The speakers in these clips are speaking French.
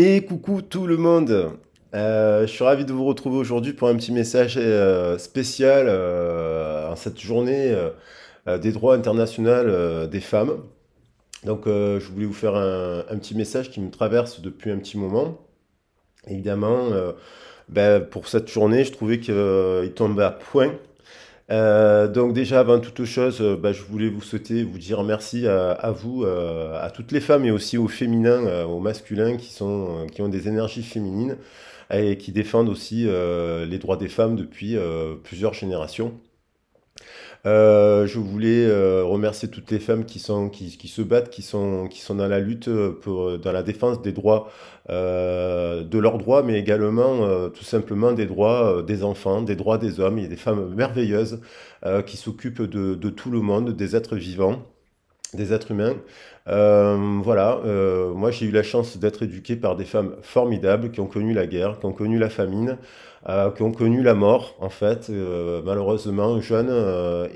Et coucou tout le monde. Je suis ravi de vous retrouver aujourd'hui pour un petit message spécial en cette journée des droits internationaux des femmes. Donc je voulais vous faire un petit message qui me traverse depuis un petit moment. Évidemment, pour cette journée, je trouvais qu'il tombait à point. Donc déjà, avant toute chose, je voulais vous souhaiter, vous dire merci à vous, à toutes les femmes et aussi aux féminins, aux masculins qui ont des énergies féminines et qui défendent aussi les droits des femmes depuis plusieurs générations. Je voulais remercier toutes les femmes qui se battent, qui sont dans la lutte dans la défense des droits, de leurs droits, mais également tout simplement des droits des enfants, des droits des hommes. Il y a des femmes merveilleuses qui s'occupent de tout le monde, des êtres vivants, des êtres humains. Voilà, moi j'ai eu la chance d'être éduqué par des femmes formidables qui ont connu la guerre, qui ont connu la famine, qui ont connu la mort en fait, malheureusement jeune,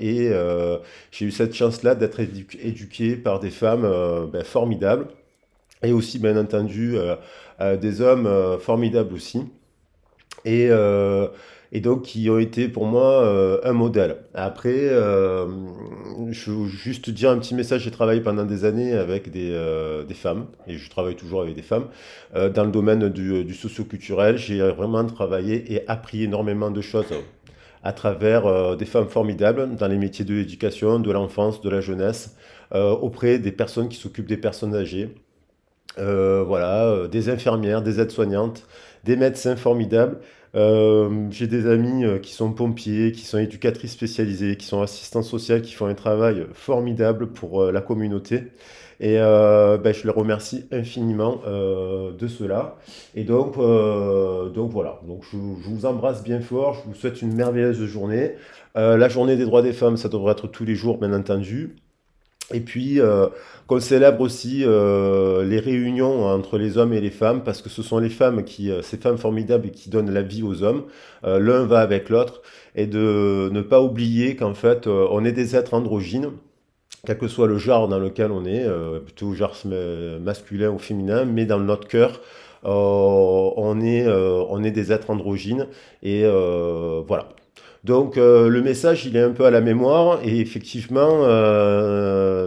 j'ai eu cette chance-là d'être éduqué par des femmes formidables et aussi bien entendu des hommes formidables aussi et, euh, et donc qui ont été pour moi un modèle. Après, je veux juste dire un petit message, j'ai travaillé pendant des années avec des femmes, et je travaille toujours avec des femmes, dans le domaine du socio-culturel. J'ai vraiment travaillé et appris énormément de choses à travers des femmes formidables dans les métiers de l'éducation, de l'enfance, de la jeunesse, auprès des personnes qui s'occupent des personnes âgées. Voilà, des infirmières, des aides-soignantes, des médecins formidables. J'ai des amis qui sont pompiers, qui sont éducatrices spécialisées, qui sont assistantes sociales, qui font un travail formidable pour la communauté. Et je les remercie infiniment de cela. Et donc voilà, je vous embrasse bien fort, je vous souhaite une merveilleuse journée. La journée des droits des femmes, ça devrait être tous les jours, bien entendu. Et puis, qu'on célèbre aussi les réunions entre les hommes et les femmes, parce que ce sont les femmes ces femmes formidables qui donnent la vie aux hommes. L'un va avec l'autre, et de ne pas oublier qu'en fait, on est des êtres androgynes, quel que soit le genre dans lequel on est, plutôt genre masculin ou féminin, mais dans notre cœur, on est des êtres androgynes, et voilà. Donc le message, il est un peu à la mémoire et effectivement,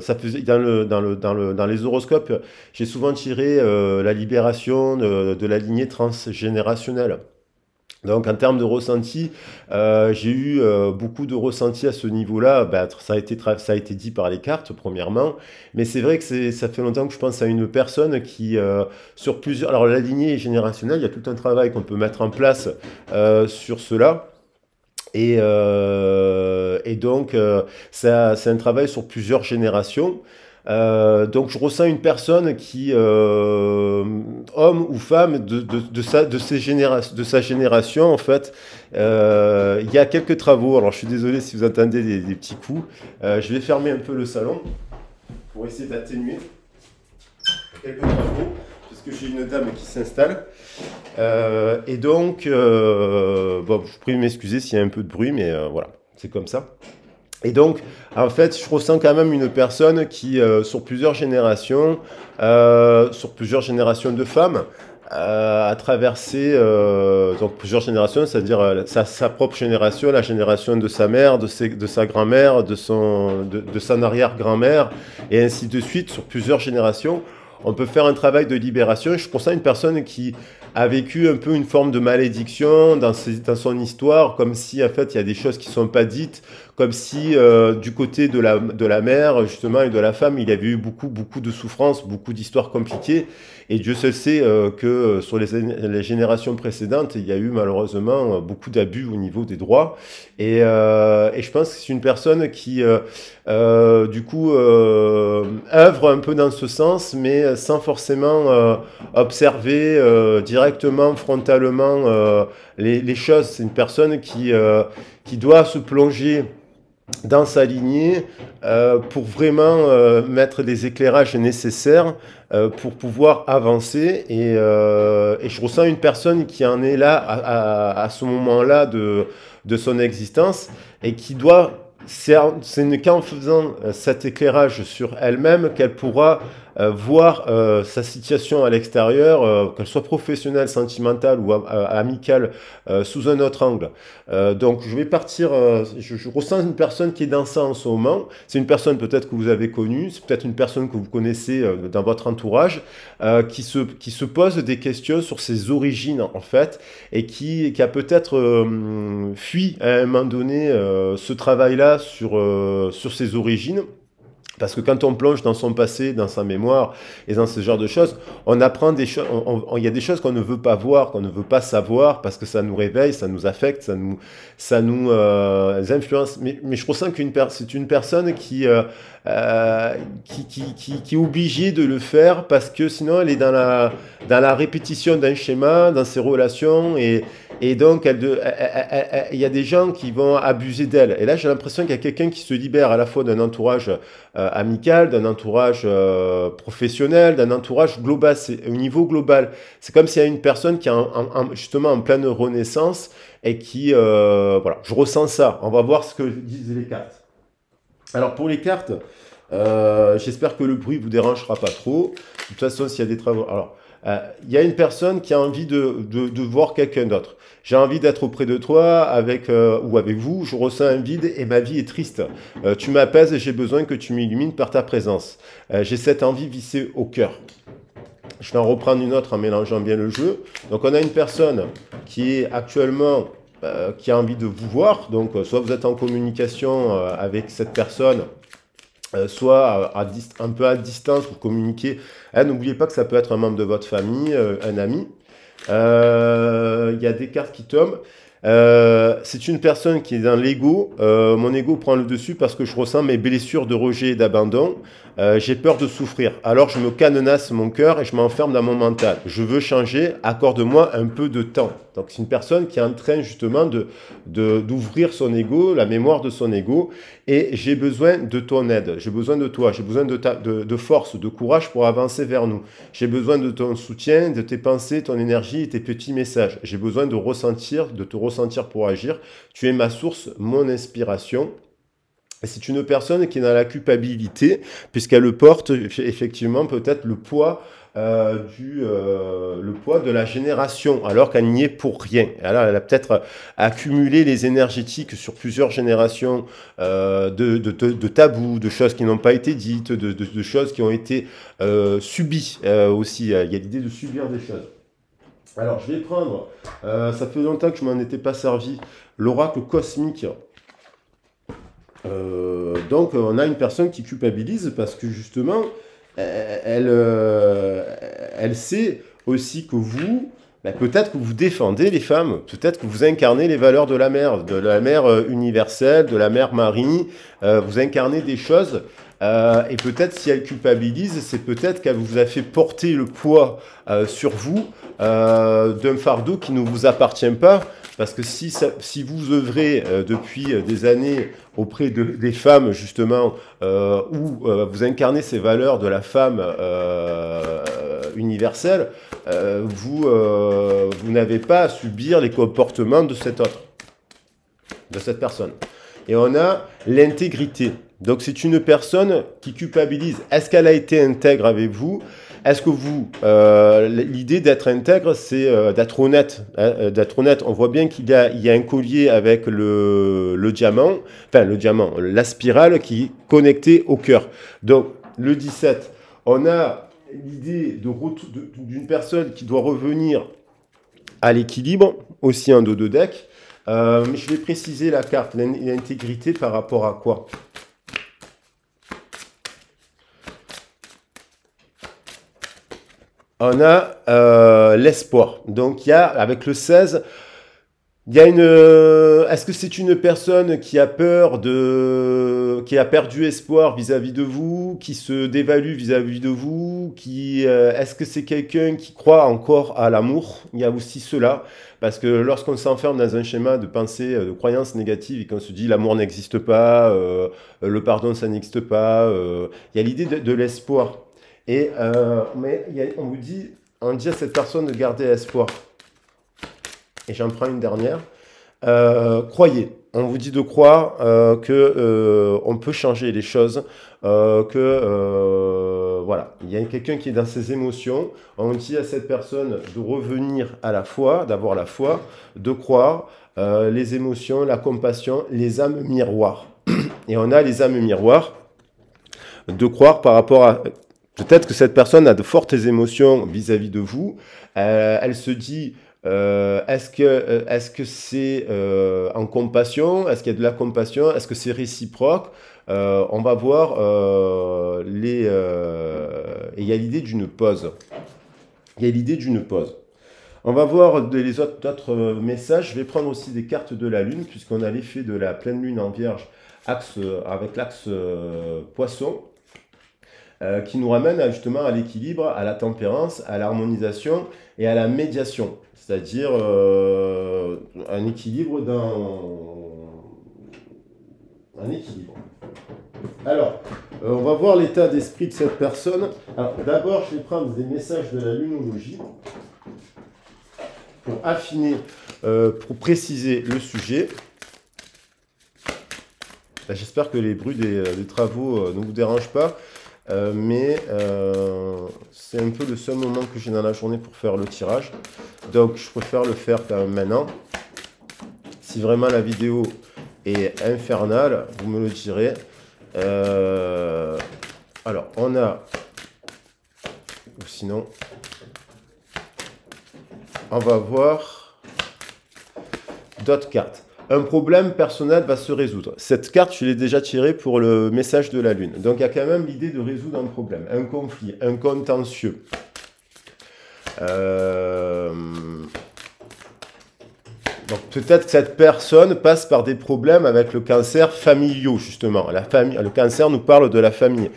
ça faisait dans les horoscopes, j'ai souvent tiré la libération de la lignée transgénérationnelle. Donc en termes de ressenti, j'ai eu beaucoup de ressenti à ce niveau-là. Ça a été dit par les cartes, premièrement, mais c'est vrai que ça fait longtemps que je pense à une personne qui, sur plusieurs... Alors la lignée générationnelle, il y a tout un travail qu'on peut mettre en place sur cela. Et donc, c'est un travail sur plusieurs générations. Donc, je ressens une personne qui, homme ou femme, de sa génération, en fait, il y a quelques travaux. Alors, je suis désolé si vous entendez des petits coups. Je vais fermer un peu le salon pour essayer d'atténuer quelques travaux, parce que j'ai une dame qui s'installe. Je prie de m'excuser s'il y a un peu de bruit, mais voilà, c'est comme ça. Et donc, en fait, je ressens quand même une personne qui, sur plusieurs générations de femmes, a traversé donc plusieurs générations, c'est-à-dire sa propre génération, la génération de sa mère, de sa grand-mère, de son arrière-grand-mère, et ainsi de suite, sur plusieurs générations. On peut faire un travail de libération. Je pense à une personne qui a vécu un peu une forme de malédiction dans son histoire, comme si en fait il y a des choses qui ne sont pas dites, comme si du côté de la mère justement et de la femme, il y avait eu beaucoup de souffrances, beaucoup d'histoires compliquées. Et Dieu seul sait que sur les générations précédentes, il y a eu malheureusement beaucoup d'abus au niveau des droits. Et je pense que c'est une personne qui œuvre un peu dans ce sens, mais sans forcément observer directement, frontalement les choses. C'est une personne qui doit se plonger dans sa lignée pour vraiment mettre les éclairages nécessaires pour pouvoir avancer. Et je ressens une personne qui en est là à ce moment-là de son existence et qui doit... C'est qu'en faisant cet éclairage sur elle-même qu'elle pourra voir sa situation à l'extérieur, qu'elle soit professionnelle, sentimentale ou amicale, sous un autre angle. Donc je vais partir, je ressens une personne qui est dans ça en ce moment. C'est une personne peut-être que vous avez connue, c'est peut-être une personne que vous connaissez dans votre entourage, qui se pose des questions sur ses origines en fait, et qui a peut-être fui à un moment donné ce travail-là sur ses origines. Parce que quand on plonge dans son passé, dans sa mémoire et dans ce genre de choses, on apprend des choses. Il y a des choses qu'on ne veut pas voir, qu'on ne veut pas savoir, parce que ça nous réveille, ça nous affecte, ça nous influence. Mais je ressens c'est une personne qui est obligée de le faire parce que sinon elle est dans la répétition d'un schéma, dans ses relations et donc, il y a des gens qui vont abuser d'elle. Et là, j'ai l'impression qu'il y a quelqu'un qui se libère à la fois d'un entourage amical, d'un entourage professionnel, d'un entourage global. C'est au niveau global. C'est comme s'il y a une personne qui est justement en pleine renaissance et qui, voilà, je ressens ça. On va voir ce que disent les cartes. Alors, pour les cartes, j'espère que le bruit vous dérangera pas trop. De toute façon, s'il y a des travaux... Alors, il y a une personne qui a envie de voir quelqu'un d'autre. J'ai envie d'être auprès de toi avec ou avec vous. Je ressens un vide et ma vie est triste. Tu m'apaises et j'ai besoin que tu m'illumines par ta présence. J'ai cette envie vissée au cœur. Je vais en reprendre une autre en mélangeant bien le jeu. Donc, on a une personne qui est actuellement qui a envie de vous voir. Donc, soit vous êtes en communication avec cette personne, soit un peu à distance pour communiquer. N'oubliez pas que ça peut être un membre de votre famille, un ami. Il y a des cartes qui tombent. C'est une personne qui est dans l'ego. Mon ego prend le dessus parce que je ressens mes blessures de rejet et d'abandon. J'ai peur de souffrir. Alors je me cadenasse mon cœur et je m'enferme dans mon mental. Je veux changer, accorde-moi un peu de temps. Donc c'est une personne qui est en train justement d'ouvrir son ego, la mémoire de son ego. Et j'ai besoin de ton aide, j'ai besoin de toi, j'ai besoin de force, de courage pour avancer vers nous. J'ai besoin de ton soutien, de tes pensées, ton énergie et tes petits messages. J'ai besoin de te ressentir pour agir. Tu es ma source, mon inspiration. C'est une personne qui est dans la culpabilité, puisqu'elle porte effectivement peut-être le poids le poids de la génération, alors qu'elle n'y est pour rien. Alors, elle a peut-être accumulé les énergétiques sur plusieurs générations de tabous, de choses qui n'ont pas été dites, de choses qui ont été subies aussi. Il y a l'idée de subir des choses. Alors, je vais prendre, ça fait longtemps que je m'en étais pas servi, l'oracle cosmique. Donc, on a une personne qui culpabilise parce que justement, elle sait aussi que vous, peut-être que vous défendez les femmes, peut-être que vous incarnez les valeurs de la mère universelle, de la mère Marie, vous incarnez des choses, et peut-être si elle culpabilise, c'est peut-être qu'elle vous a fait porter le poids sur vous d'un fardeau qui ne vous appartient pas, parce que si vous œuvrez depuis des années auprès des femmes, justement, où vous incarnez ces valeurs de la femme universelle, vous n'avez pas à subir les comportements de cette personne. Et on a l'intégrité. Donc c'est une personne qui culpabilise. Est-ce qu'elle a été intègre avec vous? Est-ce que vous, l'idée d'être intègre, c'est d'être honnête, hein, d'être honnête. On voit bien qu'il y a un collier avec le diamant, enfin le diamant, la spirale qui est connectée au cœur. Donc le 17, on a l'idée d'une personne qui doit revenir à l'équilibre, aussi en dos de deck. Mais je vais préciser la carte, l'intégrité par rapport à quoi? On a l'espoir. Donc, il y a, avec le 16, il y a une... Est-ce que c'est une personne qui a peur qui a perdu espoir vis-à-vis de vous, qui se dévalue vis-à-vis de vous, est-ce que c'est quelqu'un qui croit encore à l'amour? Il y a aussi cela, parce que lorsqu'on s'enferme dans un schéma de pensée, de croyances négatives, et qu'on se dit l'amour n'existe pas, le pardon ça n'existe pas, il y a l'idée de l'espoir. Et, mais on dit à cette personne de garder espoir. Et j'en prends une dernière. Croyez. On vous dit de croire que on peut changer les choses, que voilà, il y a quelqu'un qui est dans ses émotions. On dit à cette personne de revenir à la foi, d'avoir la foi, de croire les émotions, la compassion, les âmes miroirs. Et on a les âmes miroirs, de croire par rapport à... Peut-être que cette personne a de fortes émotions vis-à-vis de vous. Elle se dit, est-ce que c'est en compassion? Est-ce qu'il y a de la compassion? Est-ce que c'est réciproque? On va voir il y a l'idée d'une pause. Il y a l'idée d'une pause. On va voir les autres messages. Je vais prendre aussi des cartes de la Lune, puisqu'on a l'effet de la pleine Lune en Vierge avec l'axe Poisson. Qui nous ramène justement à l'équilibre, à la tempérance, à l'harmonisation et à la médiation. C'est-à-dire un équilibre un équilibre. Alors, on va voir l'état d'esprit de cette personne. Alors, d'abord, je vais prendre des messages de la lunologie pour affiner, pour préciser le sujet. J'espère que les bruits des travaux ne vous dérangent pas. Mais c'est un peu le seul moment que j'ai dans la journée pour faire le tirage. Donc je préfère le faire quand même maintenant. Si vraiment la vidéo est infernale, vous me le direz. Alors on a... Ou sinon... On va voir d'autres cartes. Un problème personnel va se résoudre. Cette carte, je l'ai déjà tirée pour le message de la Lune. Donc, il y a quand même l'idée de résoudre un problème, un conflit, un contentieux. Donc, peut-être que cette personne passe par des problèmes avec le cancer familiaux, justement. Le cancer nous parle de la famille.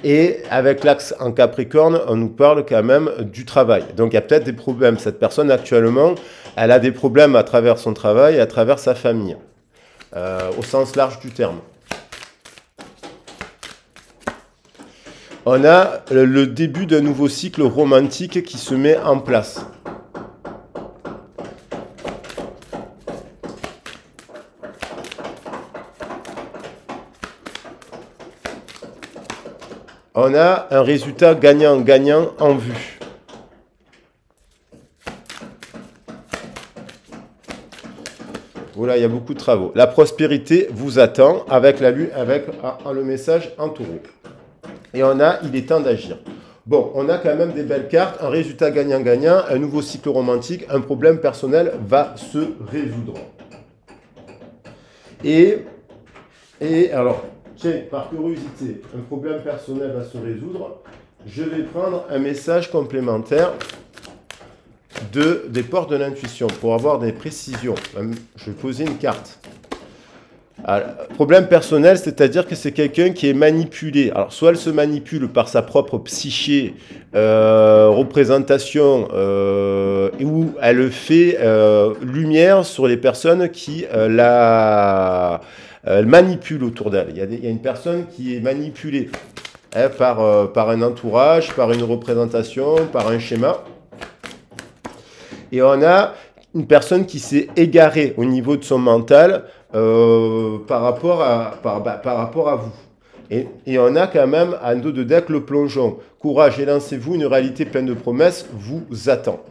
Et avec l'axe en Capricorne, on nous parle quand même du travail. Donc, il y a peut-être des problèmes. Cette personne, actuellement, elle a des problèmes à travers son travail et à travers sa famille, au sens large du terme. On a le début d'un nouveau cycle romantique qui se met en place. On a un résultat gagnant-gagnant en vue. Voilà, il y a beaucoup de travaux. La prospérité vous attend avec la lune, avec le message en taureau. Et on a, il est temps d'agir. Bon, on a quand même des belles cartes, un résultat gagnant-gagnant, un nouveau cycle romantique, un problème personnel va se résoudre. Et alors, tiens, par curiosité, un problème personnel va se résoudre. Je vais prendre un message complémentaire des portes de l'intuition pour avoir des précisions. Je vais poser une carte. Alors, problème personnel, c'est-à-dire que c'est quelqu'un qui est manipulé. Alors, soit elle se manipule par sa propre psyché, représentation, où elle fait lumière sur les personnes qui la manipulent autour d'elle. Il y a une personne qui est manipulée par un entourage, par une représentation, par un schéma. Et on a une personne qui s'est égarée au niveau de son mental par rapport à vous. Et on a quand même en dos de deck le plongeon. Courage et lancez-vous, une réalité pleine de promesses vous attend.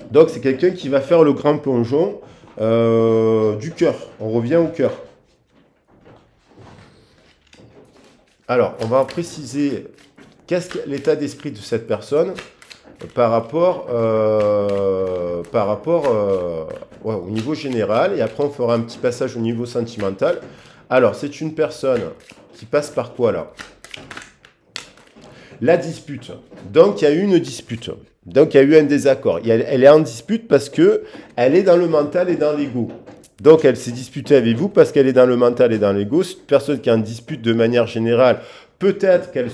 Donc c'est quelqu'un qui va faire le grand plongeon du cœur. On revient au cœur. Alors, on va préciser qu'est-ce que l'état d'esprit de cette personne par rapport au niveau général, et après on fera un petit passage au niveau sentimental. Alors, c'est une personne qui passe par quoi là? La dispute. Donc, il y a eu une dispute. Donc, il y a eu un désaccord. Elle est en dispute parce qu'elle est dans le mental et dans l'ego. Donc, elle s'est disputée avec vous parce qu'elle est dans le mental et dans l'ego. C'est une personne qui est en dispute de manière générale. Peut-être qu'elle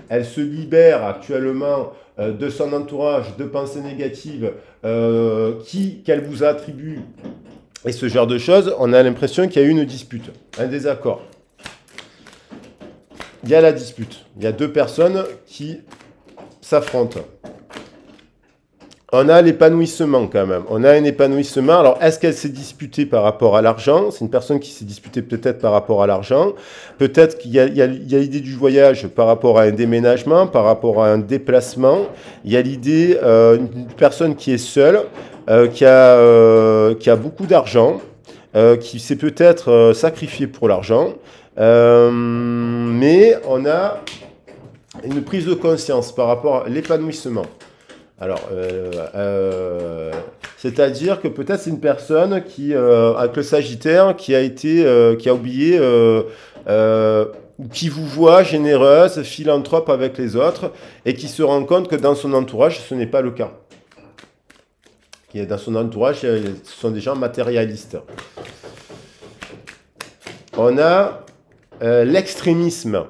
elle se libère actuellement de son entourage, de pensées négatives qu'elle vous attribue et ce genre de choses. On a l'impression qu'il y a eu une dispute, un désaccord. Il y a la dispute. Il y a deux personnes qui s'affrontent. On a l'épanouissement quand même. On a un épanouissement. Alors, est-ce qu'elle s'est disputée par rapport à l'argent? C'est une personne qui s'est disputée peut-être par rapport à l'argent. Peut-être qu'il y a, l'idée du voyage par rapport à un déménagement, par rapport à un déplacement. Il y a l'idée d'une personne qui est seule, qui a beaucoup d'argent, qui s'est peut-être sacrifié pour l'argent. Mais on a une prise de conscience par rapport à l'épanouissement. Alors, c'est-à-dire que peut-être c'est une personne qui, avec le Sagittaire, qui a oublié, qui vous voit généreuse, philanthrope avec les autres, et qui se rend compte que dans son entourage, ce n'est pas le cas. Dans son entourage, ce sont des gens matérialistes. On a l'extrémisme.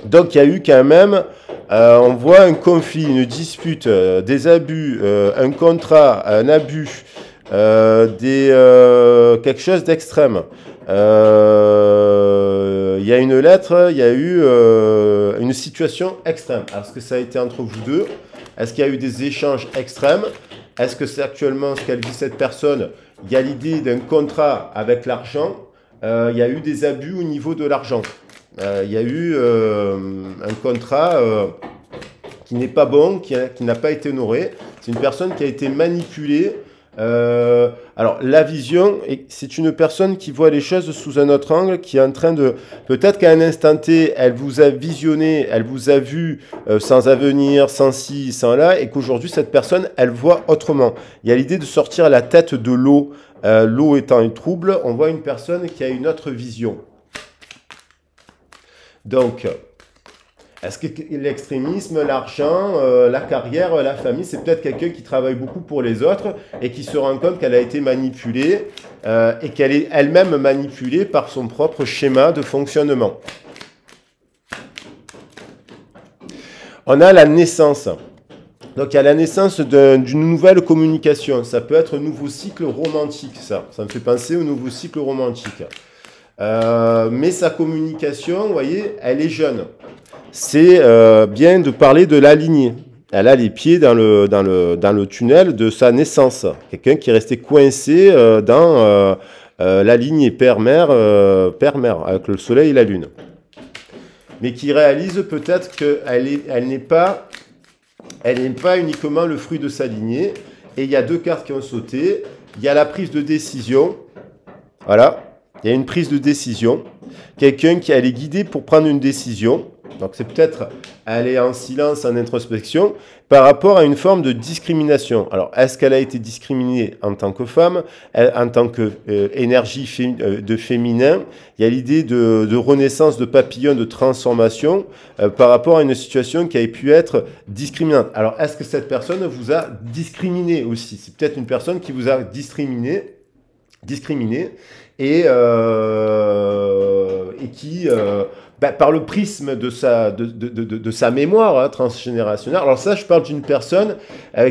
Donc, il y a eu quand même, on voit un conflit, une dispute, des abus, un contrat, un abus, quelque chose d'extrême. Il y a une lettre, il y a eu une situation extrême. Est-ce que ça a été entre vous deux? Est-ce qu'il y a eu des échanges extrêmes? Est-ce que c'est actuellement ce qu'elle vit cette personne? Il y a l'idée d'un contrat avec l'argent. Il y a eu des abus au niveau de l'argent. Il y a eu un contrat qui n'est pas bon, qui n'a pas été honoré. C'est une personne qui a été manipulée. Alors, la vision, c'est une personne qui voit les choses sous un autre angle, qui est en train de... Peut-être qu'à un instant T, elle vous a visionné, elle vous a vu sans avenir, sans ci, sans là, et qu'aujourd'hui, cette personne, elle voit autrement. Il y a l'idée de sortir la tête de l'eau. L'eau étant un trouble, on voit une personne qui a une autre vision. Donc, est-ce que l'extrémisme, l'argent, la carrière, la famille, c'est peut-être quelqu'un qui travaille beaucoup pour les autres et qui se rend compte qu'elle a été manipulée et qu'elle est elle-même manipulée par son propre schéma de fonctionnement. On a la naissance. Donc, il y a la naissance d'une nouvelle communication. Ça peut être un nouveau cycle romantique, ça. Ça me fait penser au nouveau cycle romantique. Mais sa communication, vous voyez, elle est jeune. C'est bien de parler de la lignée. Elle a les pieds dans le tunnel de sa naissance. Quelqu'un qui est resté coincé dans la lignée père-mère, avec le soleil et la lune. Mais qui réalise peut-être qu'elle n'est pas uniquement le fruit de sa lignée. Et il y a deux cartes qui ont sauté. Il y a la prise de décision. Voilà. Il y a une prise de décision. Quelqu'un qui allait guider pour prendre une décision. Donc c'est peut-être aller en silence, en introspection, par rapport à une forme de discrimination. Alors, est-ce qu'elle a été discriminée en tant que femme, en tant qu'énergie de féminin? Il y a l'idée de renaissance, de papillon, de transformation, par rapport à une situation qui a pu être discriminante. Alors, est-ce que cette personne vous a discriminé aussi? C'est peut-être une personne qui vous a discriminé et qui, par le prisme de sa mémoire transgénérationnelle. Alors ça, je parle d'une personne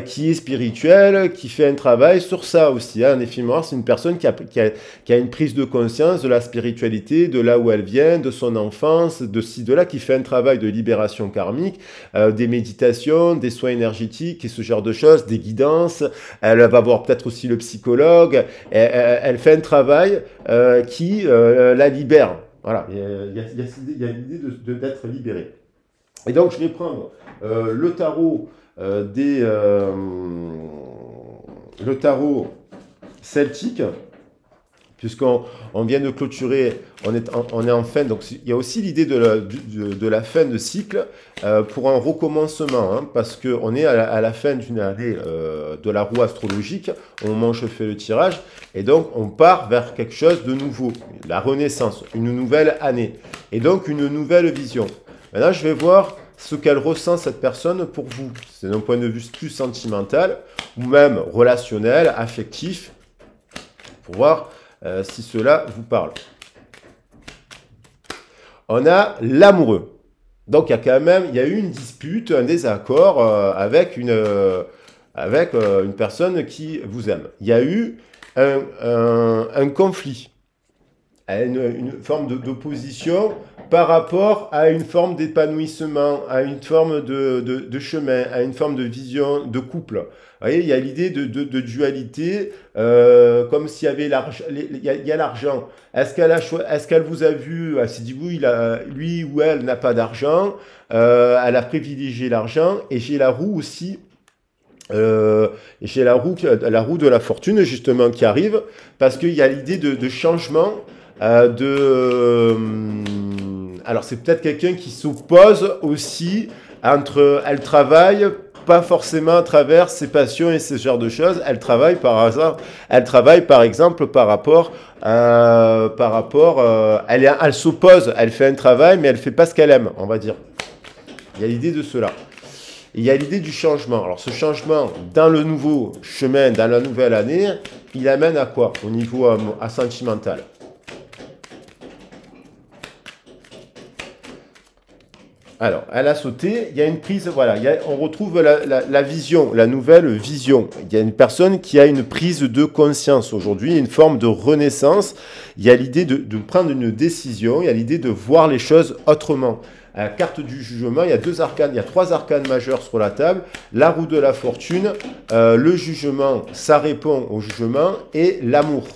qui est spirituelle, qui fait un travail sur ça aussi. Un éphémère, c'est une personne qui a une prise de conscience de la spiritualité, de là où elle vient, de son enfance, de ci, de là, qui fait un travail de libération karmique, des méditations, des soins énergétiques et ce genre de choses, des guidances. Elle va voir peut-être aussi le psychologue. Elle fait un travail qui la libère. Voilà, il y a l'idée d'être libéré. Et donc, je vais prendre le tarot le tarot celtique, puisqu'on vient de clôturer, on est en fin, donc il y a aussi l'idée de la fin de cycle pour un recommencement, hein, parce qu'on est à la fin d'une année de la roue astrologique, au moment où je fais le tirage, et donc on part vers quelque chose de nouveau, la renaissance, une nouvelle année, et donc une nouvelle vision. Maintenant, je vais voir ce qu'elle ressent, cette personne, pour vous. C'est d'un point de vue plus sentimental, ou même relationnel, affectif, pour voir si cela vous parle. On a l'amoureux. Donc, il y a eu une dispute, un désaccord avec une personne qui vous aime. Il y a eu un conflit. à une forme d'opposition par rapport à une forme d'épanouissement, à une forme de chemin, à une forme de vision de couple. Vous voyez, il y a l'idée de dualité, comme s'il y avait l'argent. Il y a l'argent. Est-ce qu'elle vous a vu, elle s'est dit oui, lui ou elle n'a pas d'argent, elle a privilégié l'argent, et j'ai la roue aussi. Et j'ai la roue de la fortune justement qui arrive, parce qu'il y a l'idée de changement, alors c'est peut-être quelqu'un qui s'oppose aussi entre, elle travaille pas forcément à travers ses passions et ce genre de choses, elle travaille par hasard, elle travaille par exemple elle s'oppose, elle fait un travail mais elle fait pas ce qu'elle aime, on va dire. Il y a l'idée de cela. Et il y a l'idée du changement. Alors ce changement dans le nouveau chemin, dans la nouvelle année, il amène à quoi au niveau sentimental? Alors, elle a sauté, il y a une prise, voilà, on retrouve la vision, la nouvelle vision. Il y a une personne qui a une prise de conscience aujourd'hui, une forme de renaissance. Il y a l'idée de prendre une décision, il y a l'idée de voir les choses autrement. À la carte du jugement, il y a il y a 3 arcanes majeurs sur la table. La roue de la fortune, le jugement, ça répond au jugement, et l'amour.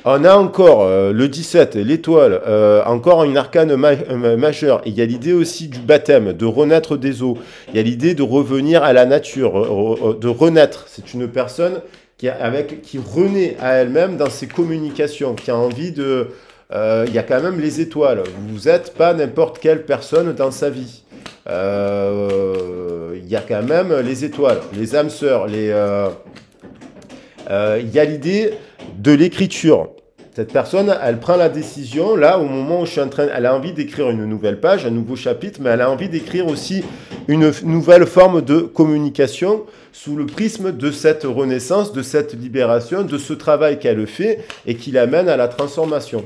On a encore le 17, l'étoile, encore une arcane majeure. Et il y a l'idée aussi du baptême, de renaître des eaux. Il y a l'idée de revenir à la nature, de renaître. C'est une personne qui renaît à elle-même dans ses communications, qui a envie de... il y a quand même les étoiles. Vous n'êtes pas n'importe quelle personne dans sa vie. Il y a quand même les étoiles, les âmes sœurs, il y a l'idée de l'écriture. Cette personne, elle prend la décision, là, au moment où elle a envie d'écrire une nouvelle page, un nouveau chapitre, mais elle a envie d'écrire aussi une nouvelle forme de communication sous le prisme de cette renaissance, de cette libération, de ce travail qu'elle fait et qui l'amène à la transformation.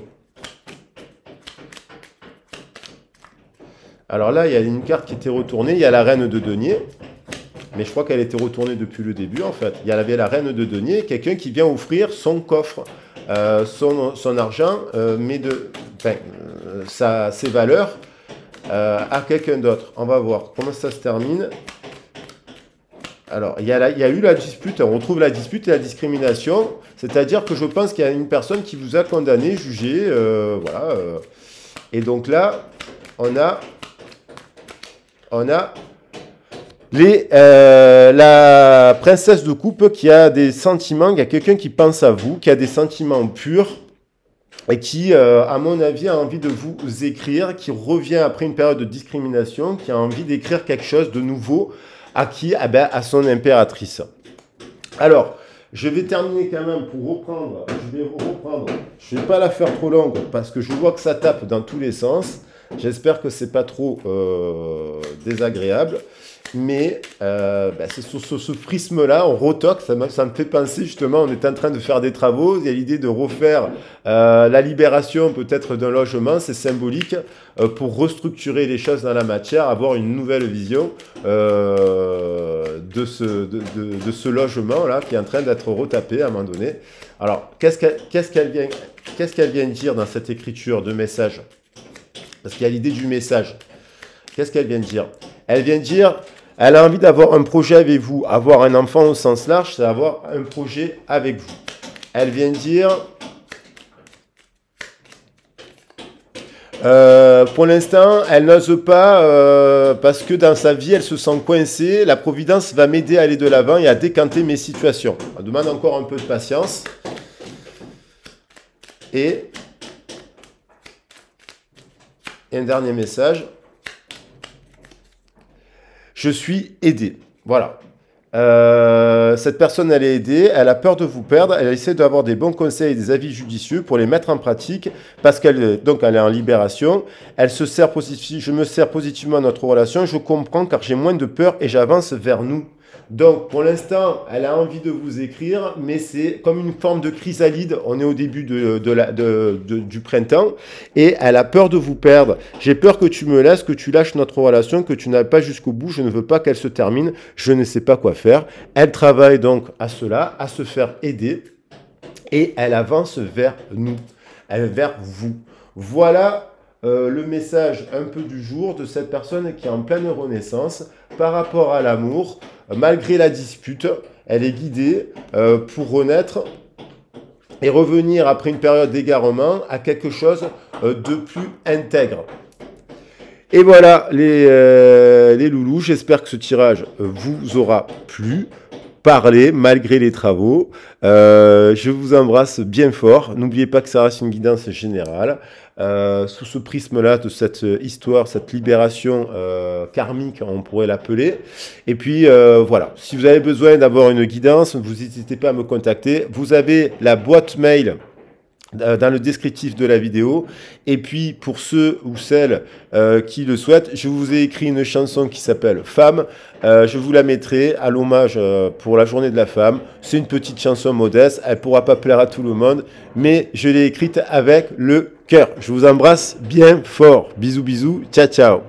Alors là, il y a une carte qui était retournée, il y a la reine de denier. Mais je crois qu'elle était retournée depuis le début, en fait. Il y avait la reine de denier, quelqu'un qui vient offrir son coffre, son argent, ses valeurs à quelqu'un d'autre. On va voir comment ça se termine. Alors, il y a eu la dispute, on retrouve la dispute et la discrimination. C'est-à-dire que je pense qu'il y a une personne qui vous a condamné, jugé, voilà. Et donc là, on a la princesse de coupe qui a des sentiments, il y a quelqu'un qui pense à vous, qui a des sentiments purs et qui, à mon avis, a envie de vous écrire, qui revient après une période de discrimination, qui a envie d'écrire quelque chose de nouveau à qui? À son impératrice. Alors, je vais terminer quand même pour reprendre. Je ne vais pas la faire trop longue parce que je vois que ça tape dans tous les sens. J'espère que c'est pas trop désagréable. Mais c'est sur ce prisme-là, on retoque, ça me fait penser justement, on est en train de faire des travaux, il y a l'idée de refaire la libération peut-être d'un logement, c'est symbolique, pour restructurer les choses dans la matière, avoir une nouvelle vision de ce logement-là qui est en train d'être retapé à un moment donné. Alors, qu'est-ce qu'elle vient dire dans cette écriture de message? Parce qu'il y a l'idée du message. Qu'est-ce qu'elle vient dire? Elle vient dire... Elle a envie d'avoir un projet avec vous. Avoir un enfant au sens large, c'est avoir un projet avec vous. Elle vient dire... pour l'instant, elle n'ose pas parce que dans sa vie, elle se sent coincée. La Providence va m'aider à aller de l'avant et à décanter mes situations. On demande encore un peu de patience. Et un dernier message. Je suis aidé. Voilà. Cette personne, elle est aidée, elle a peur de vous perdre, elle essaie d'avoir des bons conseils et des avis judicieux pour les mettre en pratique parce elle est en libération. Elle je me sers positivement à notre relation, je comprends car j'ai moins de peur et j'avance vers nous. Donc, pour l'instant, elle a envie de vous écrire, mais c'est comme une forme de chrysalide. On est au début du printemps et elle a peur de vous perdre. J'ai peur que tu me laisses, que tu lâches notre relation, que tu n'ailles pas jusqu'au bout. Je ne veux pas qu'elle se termine. Je ne sais pas quoi faire. Elle travaille donc à cela, à se faire aider et elle avance vers nous, vers vous. Voilà le message un peu du jour de cette personne qui est en pleine renaissance par rapport à l'amour. Malgré la dispute, elle est guidée pour renaître et revenir après une période d'égarement à quelque chose de plus intègre. Et voilà les loulous, j'espère que ce tirage vous aura plu. Parler malgré les travaux. Je vous embrasse bien fort. N'oubliez pas que ça reste une guidance générale. Sous ce prisme-là de cette histoire, cette libération karmique, on pourrait l'appeler. Et puis voilà, si vous avez besoin d'avoir une guidance, vous n'hésitez pas à me contacter. Vous avez la boîte mail dans le descriptif de la vidéo. Et puis pour ceux ou celles qui le souhaitent, je vous ai écrit une chanson qui s'appelle Femme. Je vous la mettrai à l'hommage pour la journée de la femme. C'est une petite chanson modeste, elle ne pourra pas plaire à tout le monde, mais je l'ai écrite avec le cœur. Je vous embrasse bien fort. Bisous bisous, ciao ciao.